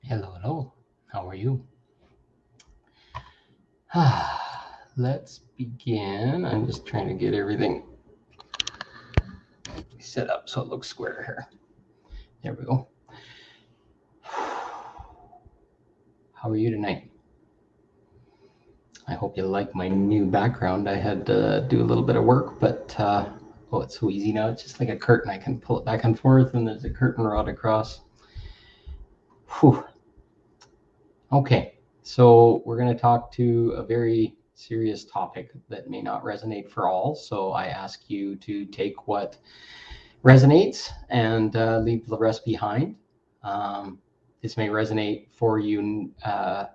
Hello, hello. How are you? Let's begin. I'm just trying to get everything set up so it looks square here. There we go. How are you tonight? I hope you like my new background. I had to do a little bit of work, but oh, it's so easy now. It's just like a curtain. I can pull it back and forth, and there's a curtain rod across. Whew. Okay, so we're going to talk to a very serious topic that may not resonate for all. So I ask you to take what resonates and leave the rest behind. This may resonate for you, or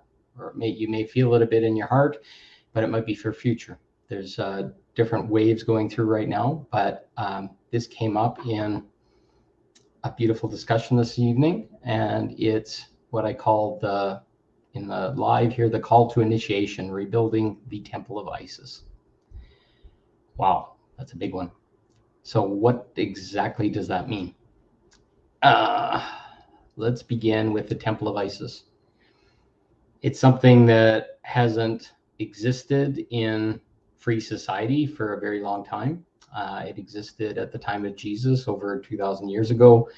you may feel it a bit in your heart, but it might be for future. There's different waves going through right now, but this came up in a beautiful discussion this evening, and it's what I call in the live here, the call to initiation, rebuilding the Temple of Isis. Wow, that's a big one. So what exactly does that mean? Let's begin with the Temple of Isis. It's something that hasn't existed in free society for a very long time. It existed at the time of Jesus over 2,000 years ago.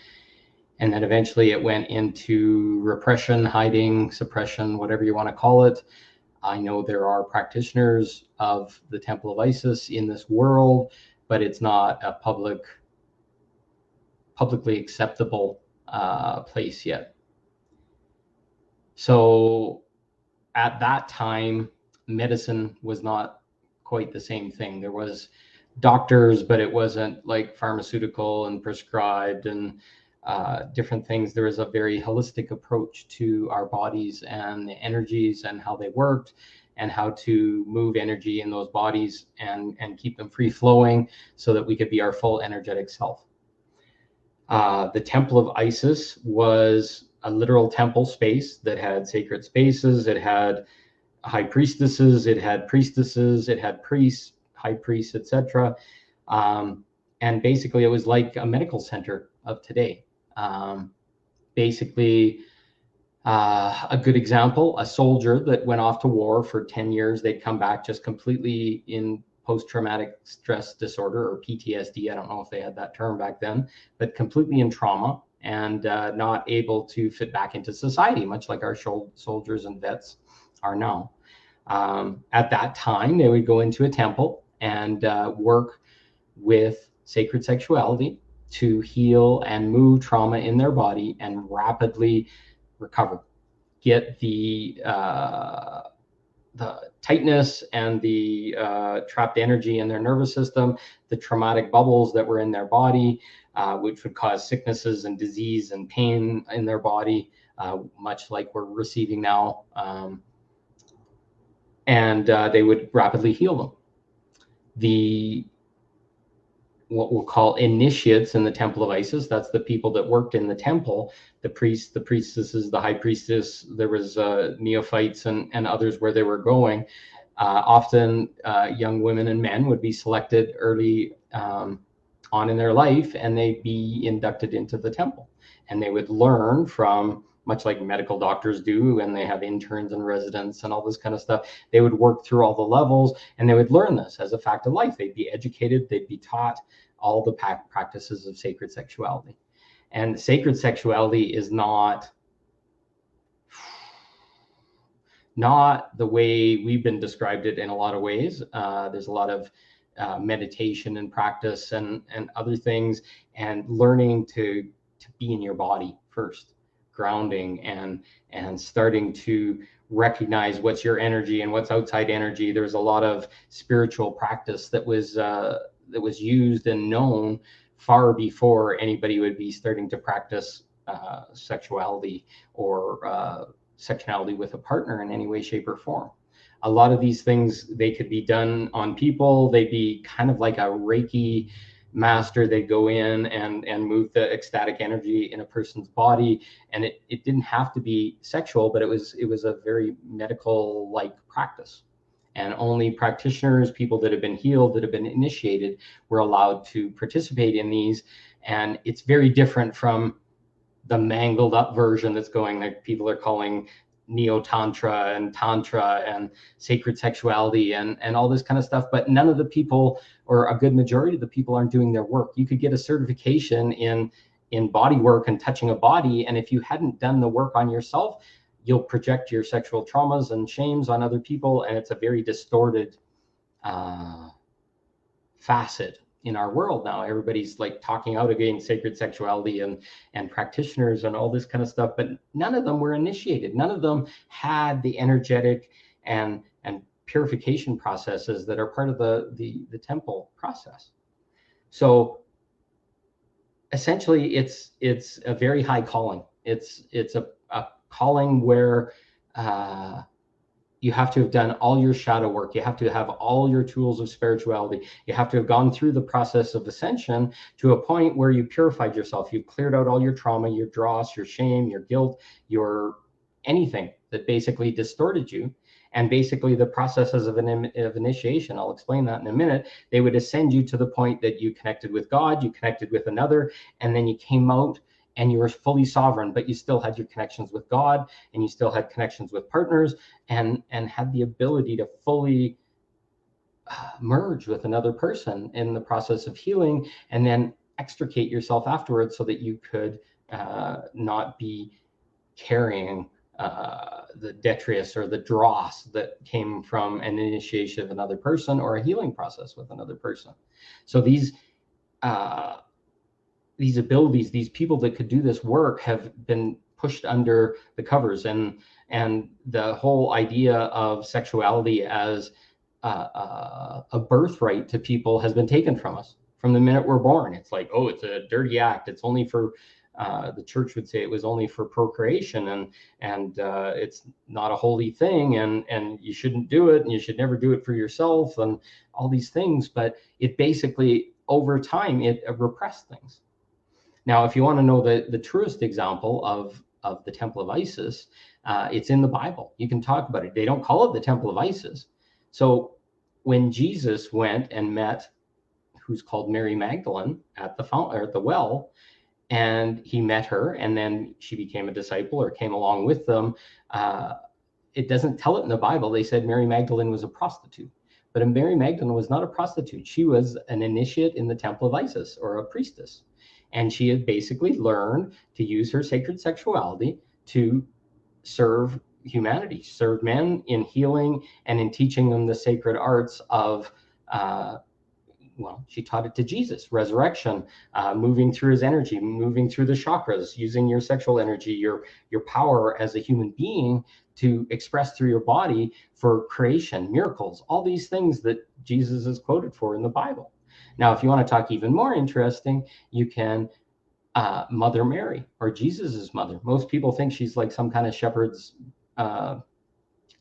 And then eventually it went into repression, hiding, suppression, whatever you want to call it. I know there are practitioners of the Temple of Isis in this world, but it's not a publicly acceptable place yet. So at that time, medicine was not quite the same thing. There was doctors, but it wasn't like pharmaceutical and prescribed and different things. There was a very holistic approach to our bodies and the energies and how they worked and how to move energy in those bodies and keep them free flowing so that we could be our full energetic self. The Temple of Isis was a literal temple space that had sacred spaces. It had high priestesses, it had priestesses, it had priests, high priests, etc. And basically, it was like a medical center of today. Basically, a good example, a soldier that went off to war for 10 years, they'd come back just completely in post-traumatic stress disorder or PTSD. I don't know if they had that term back then, but completely in trauma and not able to fit back into society, much like our soldiers and vets are now. At that time, they would go into a temple and work with sacred sexuality to heal and move trauma in their body and rapidly recover, get the tightness and the trapped energy in their nervous system, the traumatic bubbles that were in their body, which would cause sicknesses and disease and pain in their body, much like we're receiving now. And they would rapidly heal them. What we'll call initiates in the Temple of Isis, that's the people that worked in the temple, the priests, the priestesses, the high priestess, there was neophytes and others where they were going. Often young women and men would be selected early on in their life, and they'd be inducted into the temple. And they would learn from, much like medical doctors do, and they have interns and residents and all this kind of stuff. They would work through all the levels, and they would learn this as a fact of life. They'd be educated, they'd be taught all the practices of sacred sexuality. And sacred sexuality is not the way we've been described it in a lot of ways. There's a lot of meditation and practice and other things, and learning to be in your body first, grounding and starting to recognize what's your energy and what's outside energy. There's a lot of spiritual practice that was used and known far before anybody would be starting to practice sexuality or sexuality with a partner in any way, shape, or form. A lot of these things, they could be done on people. They'd be kind of like a Reiki master. They'd go in and move the ecstatic energy in a person's body. And it didn't have to be sexual, but it was a very medical-like practice. And only practitioners, people that have been healed, that have been initiated, were allowed to participate in these. And it's very different from the mangled up version that's going, that people are calling neo-tantra and sacred sexuality and all this kind of stuff. But none of the people, or a good majority of the people, aren't doing their work. You could get a certification in body work and touching a body, and if you hadn't done the work on yourself, you'll project your sexual traumas and shames on other people, and it's a very distorted facet in our world now. Everybody's like talking out against sacred sexuality and practitioners and all this kind of stuff, but none of them were initiated. None of them had the energetic and purification processes that are part of the temple process. So essentially, it's a very high calling. It's a calling where you have to have done all your shadow work. You have to have all your tools of spirituality. You have to have gone through the process of ascension to a point where you purified yourself. You've cleared out all your trauma, your dross, your shame, your guilt, your anything that basically distorted you. And basically the processes of initiation, I'll explain that in a minute, they would ascend you to the point that you connected with God, you connected with another, and then you came out and you were fully sovereign, but you still had your connections with God, and you still had connections with partners, and had the ability to fully merge with another person in the process of healing, and then extricate yourself afterwards so that you could not be carrying the detritus or the dross that came from an initiation of another person or a healing process with another person. So these abilities, these people that could do this work, have been pushed under the covers, and the whole idea of sexuality as a birthright to people has been taken from us from the minute we're born. It's like, oh, it's a dirty act. It's only for the church would say it was only for procreation, and it's not a holy thing, and you shouldn't do it, and you should never do it for yourself, and all these things. But it basically, over time, it repressed things. Now, if you want to know the truest example of the Temple of Isis, it's in the Bible. You can talk about it. They don't call it the Temple of Isis. So when Jesus went and met who's called Mary Magdalene at the fountain, or at the well, and he met her, and then she became a disciple or came along with them. It doesn't tell it in the Bible. They said Mary Magdalene was a prostitute, but Mary Magdalene was not a prostitute. She was an initiate in the Temple of Isis, or a priestess. And she had basically learned to use her sacred sexuality to serve humanity, serve men in healing and in teaching them the sacred arts of, she taught it to Jesus, resurrection, moving through his energy, moving through the chakras, using your sexual energy, your power as a human being to express through your body for creation, miracles, all these things that Jesus is quoted for in the Bible. Now, if you want to talk even more interesting, you can Mother Mary, or Jesus's mother. Most people think she's like some kind of shepherd's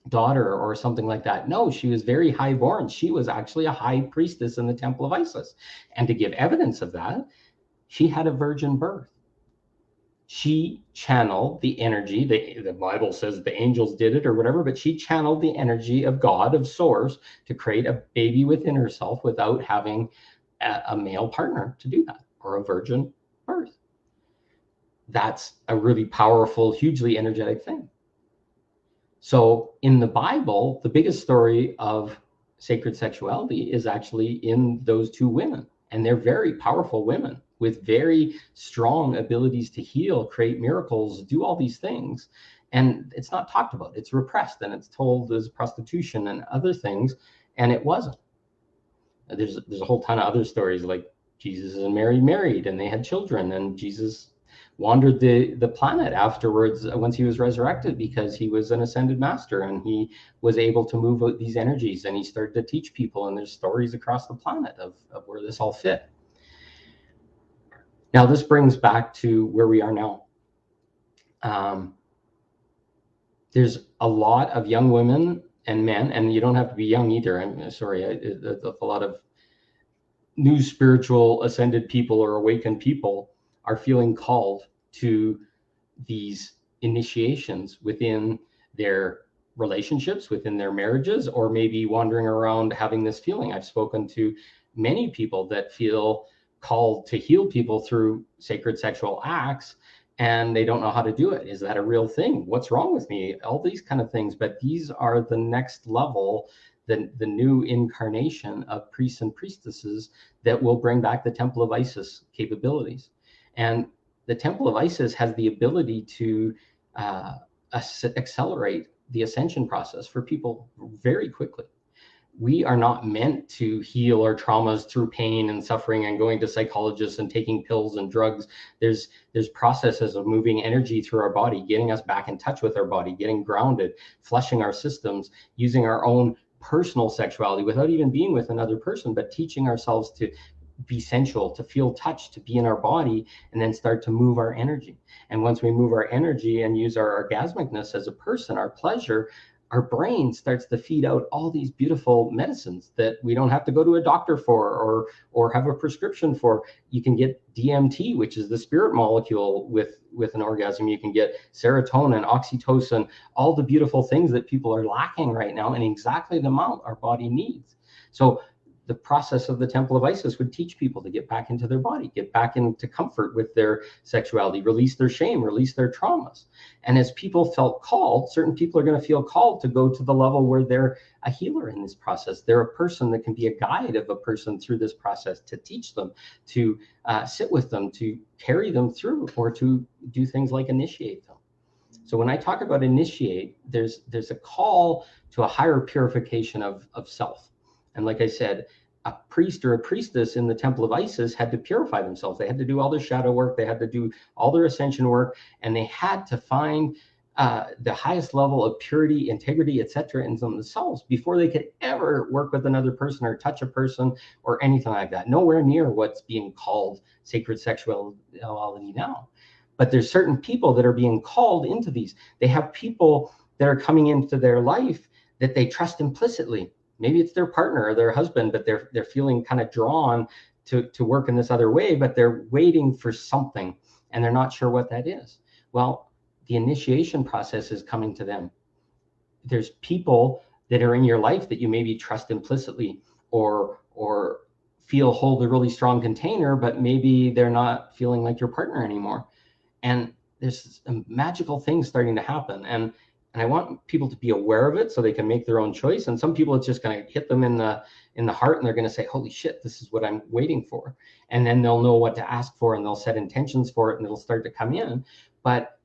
daughter or something like that. No, she was very high born. She was actually a high priestess in the Temple of Isis. And to give evidence of that, she had a virgin birth. She channeled the energy, the Bible says the angels did it or whatever, but she channeled the energy of God, of Source, to create a baby within herself without having a male partner to do that, or a virgin birth. That's a really powerful, hugely energetic thing. So in the Bible, the biggest story of sacred sexuality is actually in those two women. And they're very powerful women with very strong abilities to heal, create miracles, do all these things. And it's not talked about. It's repressed, and it's told as prostitution and other things. And it wasn't. There's a whole ton of other stories, like Jesus and Mary married, and they had children, and Jesus wandered the planet afterwards once he was resurrected, because he was an ascended master, and he was able to move out these energies, and he started to teach people, and there's stories across the planet of where this all fit. Now, this brings back to where we are now. There's a lot of young women and men, and you don't have to be young either. I'm sorry, a lot of new spiritual ascended people or awakened people are feeling called to these initiations within their relationships, within their marriages, or maybe wandering around having this feeling. I've spoken to many people that feel called to heal people through sacred sexual acts, and they don't know how to do it. Is that a real thing? What's wrong with me? All these kind of things. But these are the next level, the new incarnation of priests and priestesses that will bring back the Temple of Isis capabilities. And the Temple of Isis has the ability to accelerate the ascension process for people very quickly. We are not meant to heal our traumas through pain and suffering and going to psychologists and taking pills and drugs. There's processes of moving energy through our body, getting us back in touch with our body, getting grounded, flushing our systems, using our own personal sexuality without even being with another person, but teaching ourselves to be sensual, to feel touch, to be in our body, and then start to move our energy. And once we move our energy and use our orgasmicness as a person, our pleasure, our brain starts to feed out all these beautiful medicines that we don't have to go to a doctor for or have a prescription for. You can get DMT, which is the spirit molecule with an orgasm. You can get serotonin, oxytocin, all the beautiful things that people are lacking right now, and exactly the amount our body needs. So the process of the Temple of Isis would teach people to get back into their body, get back into comfort with their sexuality, release their shame, release their traumas. And as people felt called, certain people are going to feel called to go to the level where they're a healer in this process. They're a person that can be a guide of a person through this process, to teach them, to sit with them, to carry them through, or to do things like initiate them. So when I talk about initiate, there's a call to a higher purification of self. And like I said, a priest or a priestess in the Temple of Isis had to purify themselves. They had to do all their shadow work. They had to do all their ascension work, and they had to find the highest level of purity, integrity, etc. in themselves before they could ever work with another person or touch a person or anything like that. Nowhere near what's being called sacred sexuality now. But there's certain people that are being called into these. They have people that are coming into their life that they trust implicitly. Maybe it's their partner or their husband, but they're feeling kind of drawn to work in this other way, but they're waiting for something and they're not sure what that is. Well, the initiation process is coming to them. There's people that are in your life that you maybe trust implicitly or feel hold a really strong container, but maybe they're not feeling like your partner anymore. And there's magical things starting to happen. And I want people to be aware of it so they can make their own choice. And some people, it's just going to hit them in the heart, and they're going to say, holy shit, this is what I'm waiting for. And then they'll know what to ask for, and they'll set intentions for it, and it'll start to come in. But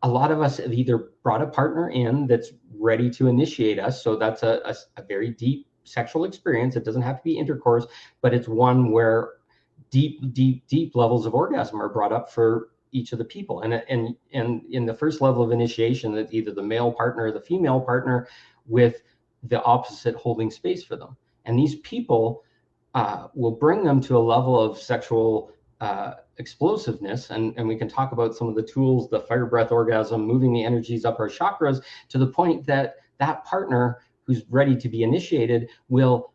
a lot of us have either brought a partner in that's ready to initiate us. So that's a very deep sexual experience. It doesn't have to be intercourse, but it's one where deep levels of orgasm are brought up for each of the people. And in the first level of initiation, that either the male partner or the female partner with the opposite holding space for them. And these people will bring them to a level of sexual explosiveness. And we can talk about some of the tools, the fire breath orgasm, moving the energies up our chakras to the point that that partner who's ready to be initiated will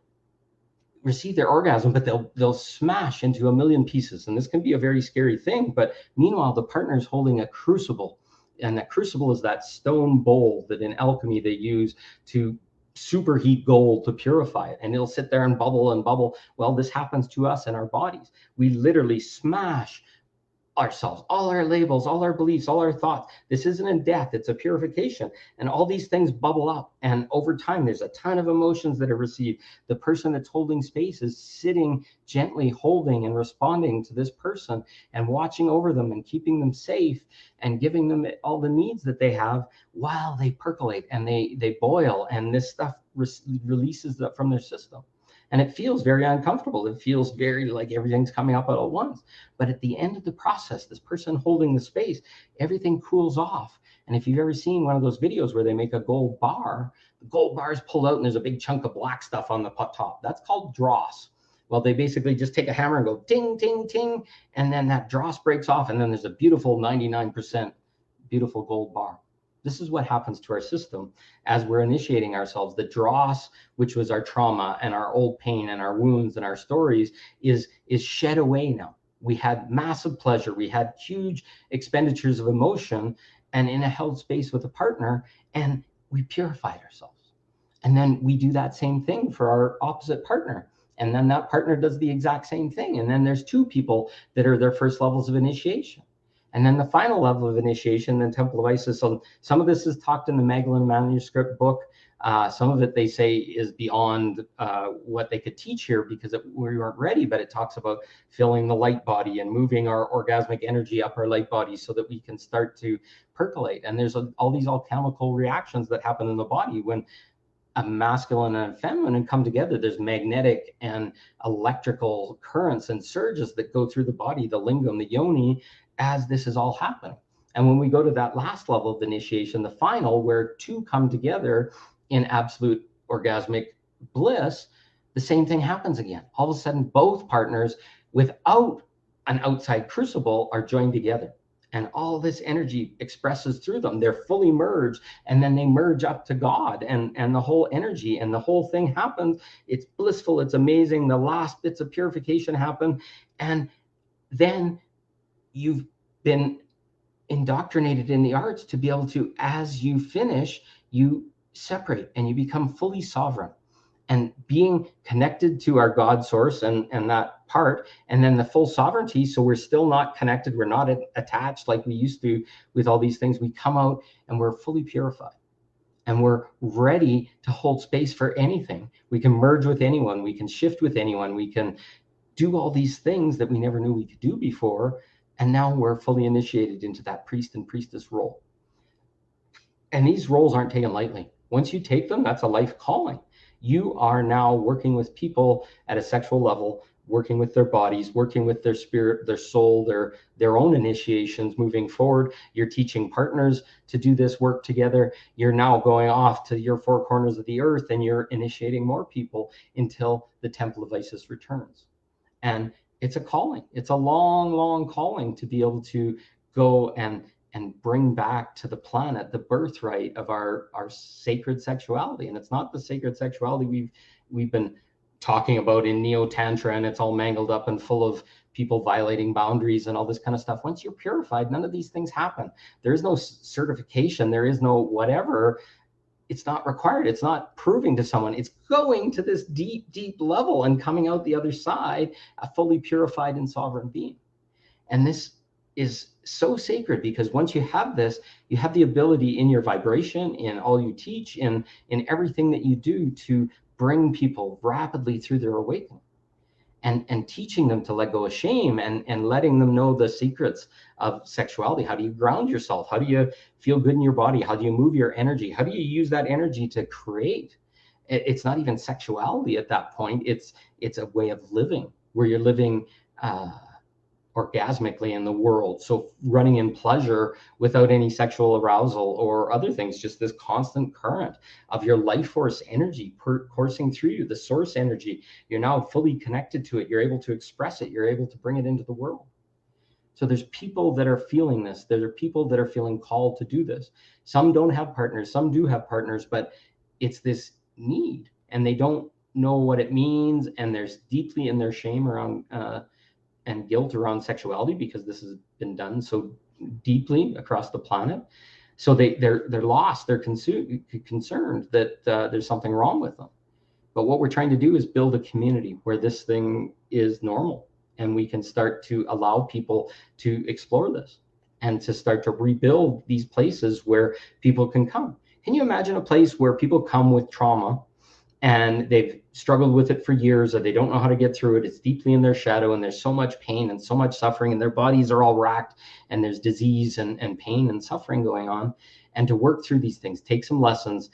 receive their orgasm, but they'll smash into a million pieces. And this can be a very scary thing. But meanwhile, the partner is holding a crucible. And that crucible is that stone bowl that in alchemy they use to superheat gold to purify it. And it'll sit there and bubble and bubble. Well, this happens to us in our bodies. We literally smash ourselves, all our labels, all our beliefs, all our thoughts. This isn't a death, it's a purification. And all these things bubble up. And over time, there's a ton of emotions that are received. The person that's holding space is sitting gently, holding and responding to this person and watching over them and keeping them safe and giving them all the needs that they have while they percolate and they boil. And this stuff releases from their system. And it feels very uncomfortable. It feels very like everything's coming up all at once. But at the end of the process, this person holding the space, everything cools off. And if you've ever seen one of those videos where they make a gold bar, the gold bar is pulled out and there's a big chunk of black stuff on the top. That's called dross. Well, they basically just take a hammer and go ting, ting, ting. And then that dross breaks off. And then there's a beautiful 99% beautiful gold bar. This is what happens to our system as we're initiating ourselves. The dross, which was our trauma and our old pain and our wounds and our stories, is shed away now. We had massive pleasure. We had huge expenditures of emotion and in a held space with a partner, and we purified ourselves. And then we do that same thing for our opposite partner. And then that partner does the exact same thing. And then there's two people that are their first levels of initiation. And then the final level of initiation, the Temple of Isis. So some of this is talked in the Magdalene manuscript book. Some of it they say is beyond what they could teach here because we weren't ready, but it talks about filling the light body and moving our orgasmic energy up our light body so that we can start to percolate. And there's all these alchemical reactions that happen in the body when a masculine and a feminine come together. There's magnetic and electrical currents and surges that go through the body, the lingam, the yoni, as this is all happening. And when we go to that last level of initiation, the final, where two come together in absolute orgasmic bliss, the same thing happens again. All of a sudden, both partners, without an outside crucible, are joined together. And all this energy expresses through them. They're fully merged, and then they merge up to God, and the whole energy and the whole thing happens. It's blissful. It's amazing. The last bits of purification happen. And then you've been indoctrinated in the arts to be able to, as you finish, you separate and you become fully sovereign. And being connected to our God source and that part, and then the full sovereignty. So we're still not connected. We're not attached like we used to with all these things. We come out and we're fully purified and we're ready to hold space for anything. We can merge with anyone. We can shift with anyone. We can do all these things that we never knew we could do before. And now we're fully initiated into that priest and priestess role. And these roles aren't taken lightly. Once you take them, that's a life calling. You are now working with people at a sexual level, working with their bodies, working with their spirit, their soul, their own initiations moving forward. You're teaching partners to do this work together. You're now going off to your four corners of the earth and you're initiating more people until the Temple of Isis returns. And it's a calling. It's a long, long calling to be able to go and bring back to the planet the birthright of our sacred sexuality. And it's not the sacred sexuality we've been talking about in neo-tantra, and it's all mangled up and full of people violating boundaries and all this kind of stuff. Once you're purified, none of these things happen. There is no certification. There is no whatever. It's not required. It's not proving to someone. It's going to this deep, deep level and coming out the other side a fully purified and sovereign being. And this is so sacred because once you have this, you have the ability in your vibration, in all you teach, in everything that you do to bring people rapidly through their awakening and teaching them to let go of shame and letting them know the secrets of sexuality. How do you ground yourself? How do you feel good in your body? How do you move your energy? How do you use that energy to create? It's not even sexuality at that point. It's a way of living where you're living orgasmically in the world. So running in pleasure without any sexual arousal or other things, just this constant current of your life force energy coursing through you, the source energy. You're now fully connected to it. You're able to express it. You're able to bring it into the world. So there's people that are feeling this. There are people that are feeling called to do this. Some don't have partners. Some do have partners, but it's this need and they don't know what it means. And there's deeply in their shame around and guilt around sexuality because this has been done so deeply across the planet. So they're lost. They're concerned that there's something wrong with them. But what we're trying to do is build a community where this thing is normal and we can start to allow people to explore this and to start to rebuild these places where people can come. Can you imagine a place where people come with trauma and they've struggled with it for years, or they don't know how to get through it? It's deeply in their shadow, and there's so much pain and so much suffering, and their bodies are all racked, and there's disease and pain and suffering going on. And to work through these things, take some lessons,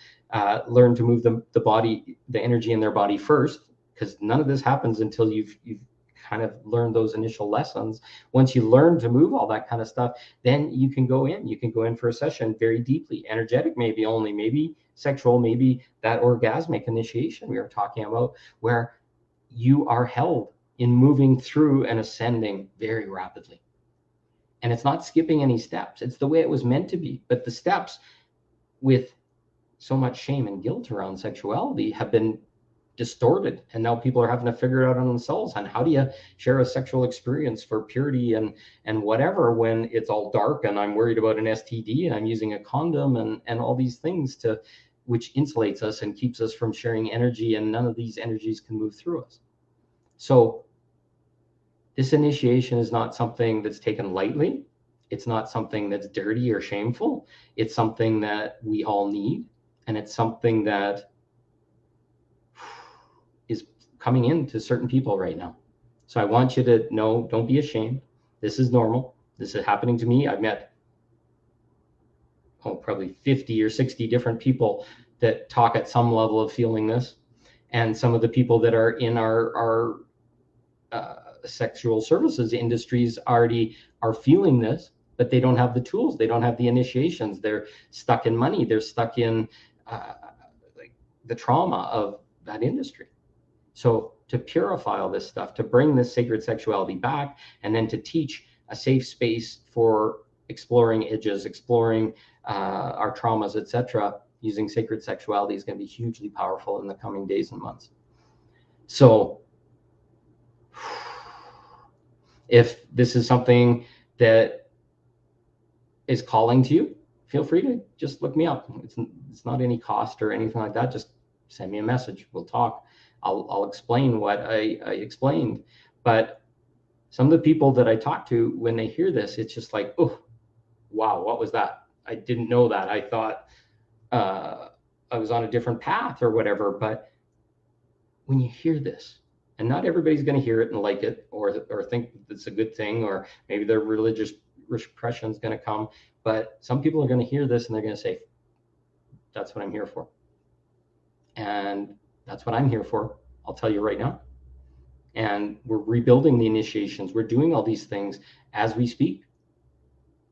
learn to move the body, the energy in their body first, because none of this happens until you've kind of learned those initial lessons. Once you learn to move all that kind of stuff, then you can go in for a session very deeply, energetic, maybe only, maybe sexual, maybe that orgasmic initiation we were talking about, where you are held in moving through and ascending very rapidly. And it's not skipping any steps. It's the way it was meant to be. But the steps, with so much shame and guilt around sexuality, have been distorted, and now people are having to figure it out on themselves. And how do you share a sexual experience for purity and whatever when it's all dark and I'm worried about an STD and I'm using a condom and all these things which insulates us and keeps us from sharing energy, and none of these energies can move through us. So this initiation is not something that's taken lightly. It's not something that's dirty or shameful. It's something that we all need, and it's something that is coming into certain people right now. So I want you to know, don't be ashamed. This is normal. This is happening to me. I've met probably 50 or 60 different people that talk at some level of feeling this. And some of the people that are in our sexual services industries already are feeling this, but they don't have the tools. They don't have the initiations. They're stuck in money. They're stuck in like the trauma of that industry. So to purify all this stuff, to bring this sacred sexuality back, and then to teach a safe space for exploring edges, exploring our traumas, etc., using sacred sexuality is going to be hugely powerful in the coming days and months. So if this is something that is calling to you, feel free to just look me up. It's not any cost or anything like that. Just send me a message. We'll talk. I'll explain what I explained. But some of the people that I talk to, when they hear this, it's just like, oh, wow, what was that? I didn't know that. I thought I was on a different path or whatever. But when you hear this, and not everybody's going to hear it and like it, or think it's a good thing, or maybe their religious repression is going to come. But some people are going to hear this and they're going to say, that's what I'm here for. And that's what I'm here for. I'll tell you right now. And we're rebuilding the initiations. We're doing all these things as we speak.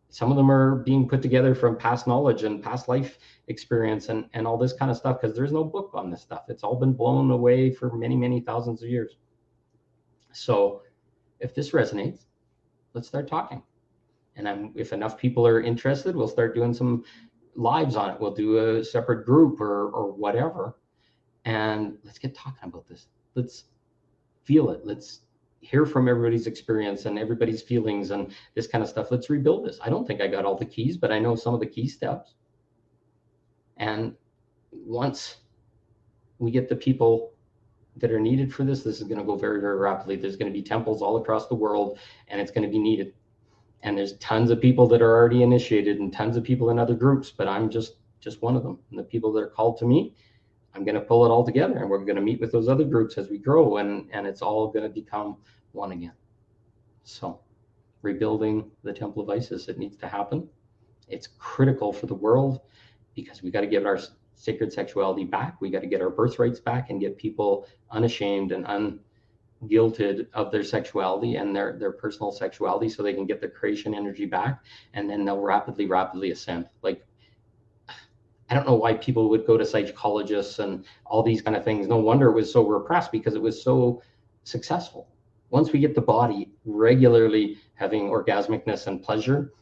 Some of them are being put together from past knowledge and past life experience and all this kind of stuff, because there's no book on this stuff. It's all been blown away for many, many thousands of years. So if this resonates, let's start talking. And if enough people are interested, we'll start doing some lives on it. We'll do a separate group or whatever. And let's get talking about this. Let's feel it. Let's hear from everybody's experience and everybody's feelings and this kind of stuff. Let's rebuild this. I don't think I got all the keys, but I know some of the key steps. And once we get the people that are needed for this is going to go very, very rapidly. There's going to be temples all across the world, and it's going to be needed. And there's tons of people that are already initiated and tons of people in other groups, but I'm just one of them. And the people that are called to me, I'm going to pull it all together, and we're going to meet with those other groups as we grow, and it's all going to become one again. So rebuilding the Temple of Isis, it needs to happen. It's critical for the world, because we got to get our sacred sexuality back. We got to get our birthrights back and get people unashamed and unguilted of their sexuality and their personal sexuality, so they can get their creation energy back, and then they'll rapidly ascend. Like, I don't know why people would go to psychologists and all these kind of things. No wonder it was so repressed, because it was so successful. Once we get the body regularly having orgasmicness and pleasure,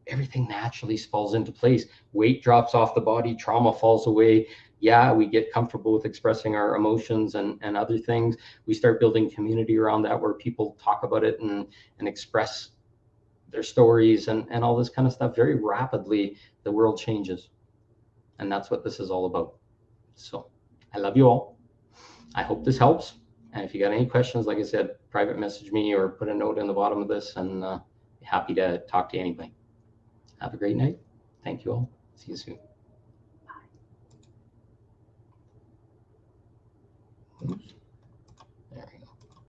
everything naturally falls into place. Weight drops off the body, trauma falls away. Yeah, we get comfortable with expressing our emotions and other things. We start building community around that, where people talk about it and express their stories and all this kind of stuff. Very rapidly, the world changes. And that's what this is all about. So I love you all. I hope this helps. And if you got any questions, like I said, private message me or put a note in the bottom of this, and happy to talk to anybody. Have a great night. Thank you all. See you soon.